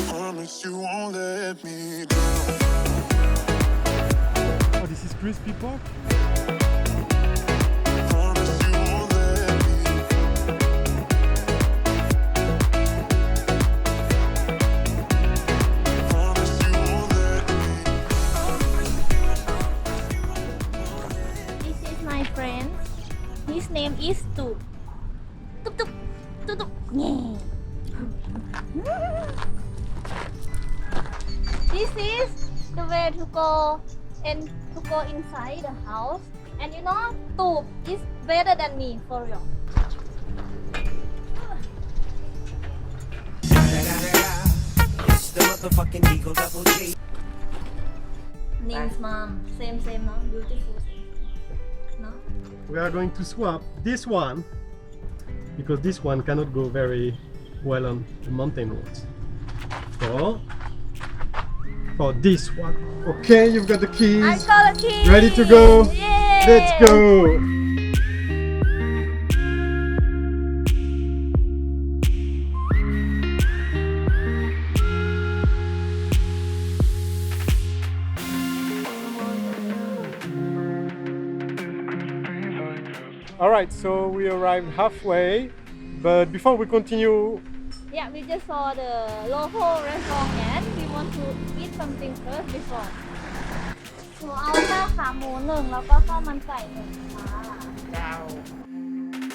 Promise you won't let me down. Oh, this is crispy pork. Promise you won't let me. Promise you won't let me. This is my friend. His name is Tup. Tup tup tup tup. Yeah. This is the way to go and to go inside the house. And you know, Tup is better than me for real. It's the motherfucking Eagle Double G. Ning's mom. Same, no? Beautiful. No? We are going to swap this one because this one cannot go very well on the mountain roads. For this one. Okay, you've got the keys. I got a key. Ready to go? Yay. Let's go. All right, so we arrived halfway, but before we continue, Yeah, we just saw the local restaurant and we want to eat something first before. หนูเอาข้าวขาหมูหนึ่งแล้วก็ข้าวมันไก่หนึ่งค่ะ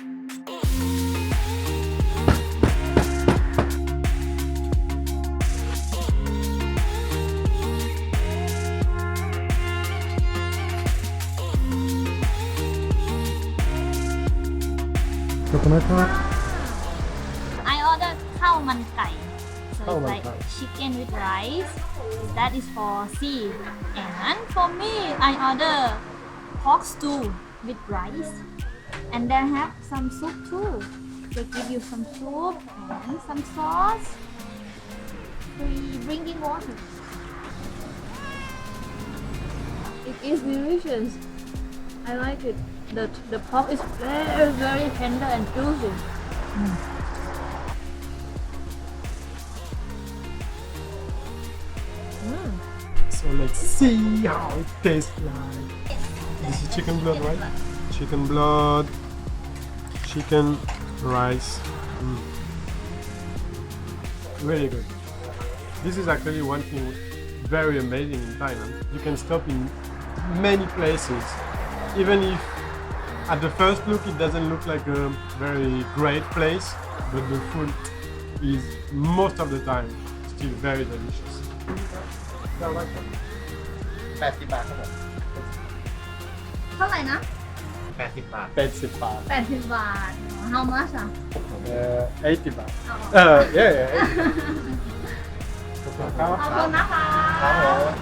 coconut. I ordered ข้าวมันไก่ so ข้าว it's มัน like ไก่ chicken with rice that is for C and for me I order pork stew with rice and then have some soup too they give you some soup and some sauce free drinking water it is delicious I like it the pork is very tender and juicy So let's see how it tastes like. This is chicken blood, right? Chicken blood, chicken, rice. Really good. This is actually one thing very amazing in Thailand. You can stop in many places, even if at the first look it doesn't look like a very great place, but the food is most of the time still very delicious. 80 บาทครับผม เท่าไหร่นะ 80 บาท 80 baht. 80 บาท How much อ่ะ 80 baht. อ๋อ Yeah. ขอบคุณนะคะ ครับผม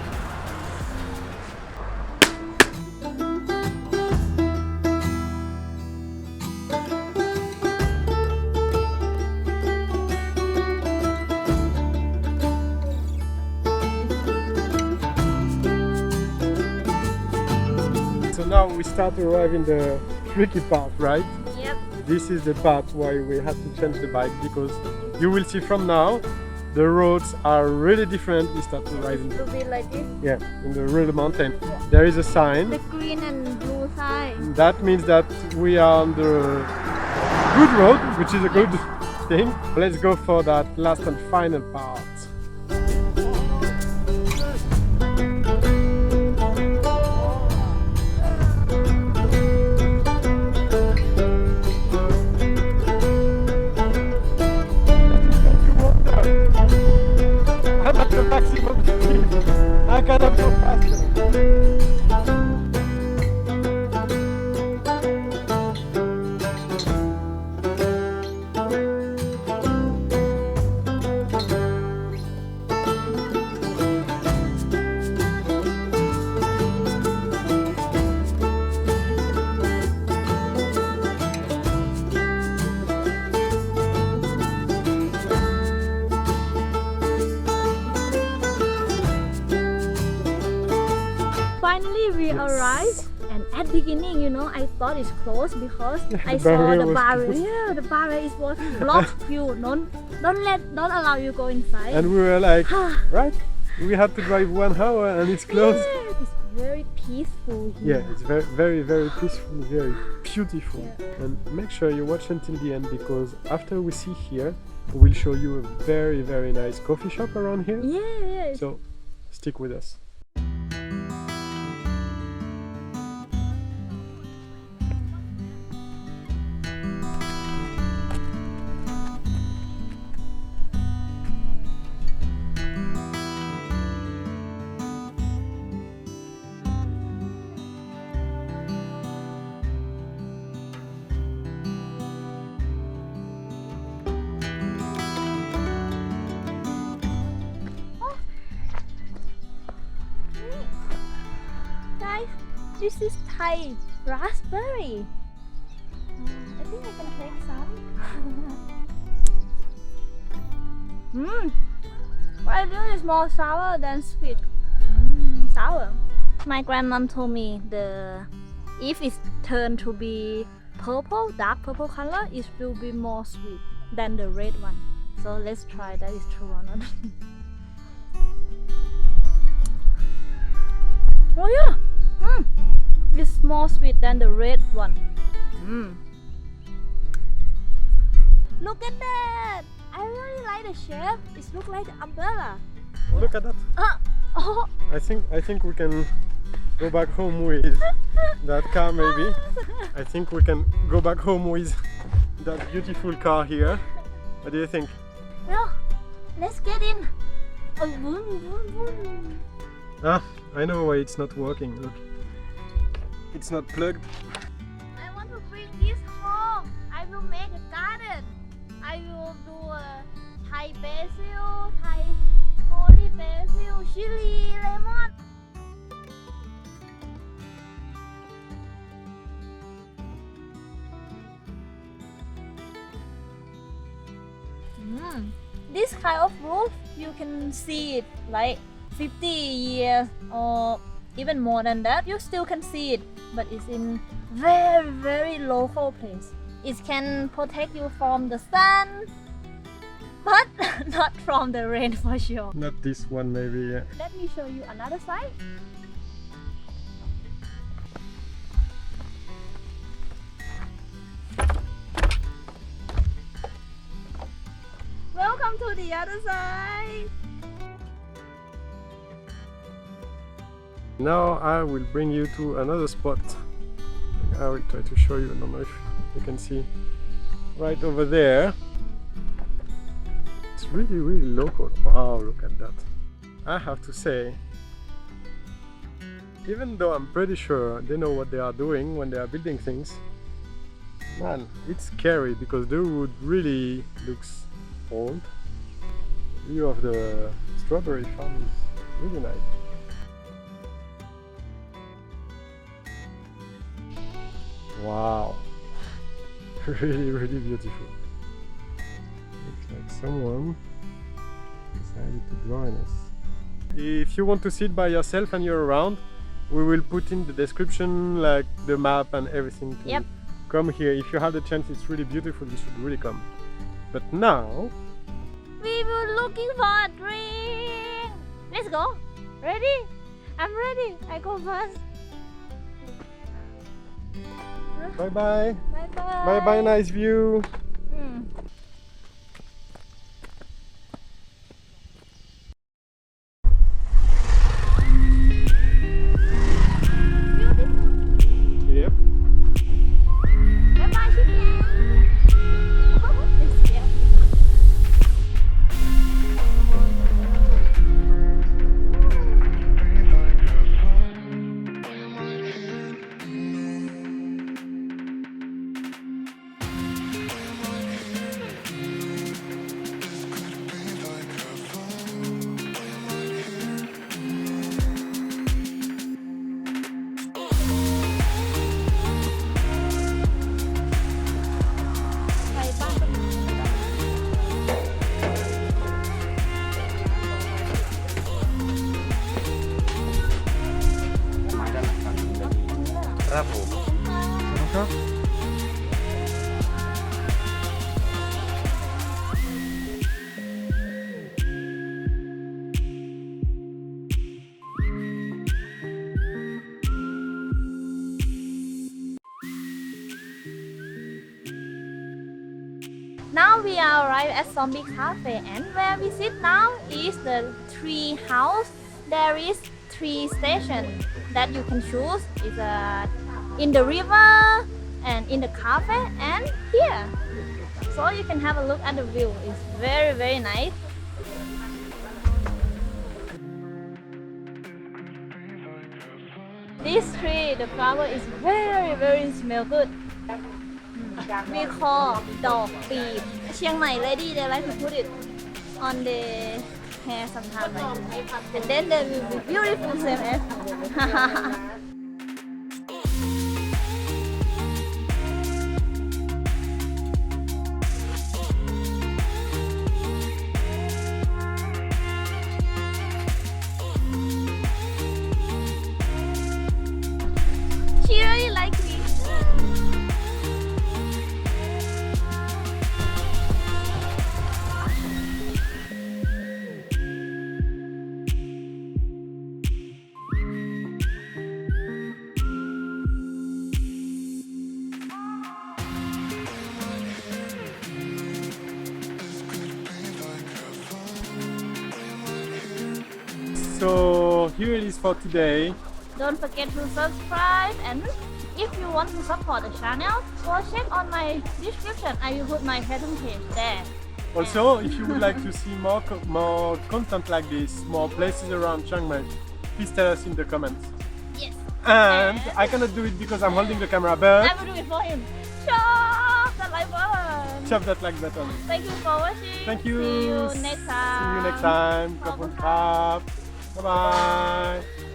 So now we start to arrive in the tricky part, right? Yep. This is the part why we have to change the bike because you will see from now the roads are really different. We start to arrive in To be like this. in the real mountain. There is a sign The green and blue sign. that means that we are on the good road, which is a good thing. Let's go for that last and final part. I'm at the maximum speed. I cannot go faster. Finally we arrived and at beginning, you know, I thought it's closed because I The saw barrier the was barrier. closed. Yeah, the barrier is was blocked you. Don't allow you go inside. And we were like, right? We had to drive 1 hour and it's closed. Yeah, it's very peaceful here. Yeah, it's very, very, very peaceful, very beautiful. And make sure you watch until the end because after we see here, we'll show you a very, very nice coffee shop around here. Yeah. So stick with us. Guys, this is Thai raspberry. I think I can take some. But I feel it's more sour than sweet. Sour. My grandmom told me if it's turned to be purple, dark purple color, it will be more sweet than the red one. So let's try that is true or not. Oh yeah, it's more sweet than the red one. Look at that! I really like the shape. It looks like an umbrella. Look at that. Oh, I think we can go back home with that car maybe. I think we can go back home with that beautiful car here. What do you think? well, let's get in. Oh, vroom, vroom, vroom. Ah, I know why it's not working. Look, it's not plugged. I want to bring this home. I will make a garden. I will do a Thai basil, Thai holy basil, chili, lemon. This kind of roof, you can see it like 50 years or even more than that, you still can see it, but it's in very, very local place. It can protect you from the sun, but not from the rain for sure. Not this one maybe. Yeah. Let me show you another side. Welcome to the other side. Now I will bring you to another spot. I will try to show you. I don't know if you can see right over there. It's really, really local. Wow, look at that. I have to say, even though I'm pretty sure they know what they are doing when they are building things, man, it's scary because the wood really looks old. The view of the strawberry farm is really nice. Wow, really, really beautiful. Looks like someone decided to join us. If you want to see it by yourself and you're around, we will put in the description like the map and everything to Yep. come here. If you have the chance, it's really beautiful, you should really come. But now, We were looking for a drink. Let's go. Ready? I'm ready. I go first. bye bye. Bye bye. Bye bye, nice view. Yep. Bye bye, chicken. Let's go. arrived at Zombie Cafe, and where we sit now is the tree house. There is 3 stations that you can choose. It's in the river and in the cafe and here. So you can have a look at the view. It's very nice. This tree, the flower is very smell good. We call dog bead. Chiang Mai lady, they like to put it on the hair sometimes, and then they will be beautiful same as. She really likes me. So here it is for today. Don't forget to subscribe, and if you want to support the channel, go check on my description. I will put my Patreon page there. Also, if you would like to see more content like this, more places around Chiang Mai, please tell us in the comments. Yes. And I cannot do it because I'm holding the camera, but I will do it for him. Chop that like button. chop that like button. Thank you for watching. Thank you. See you next time. See you next time. ขอบคุณครับ บ๊ายบาย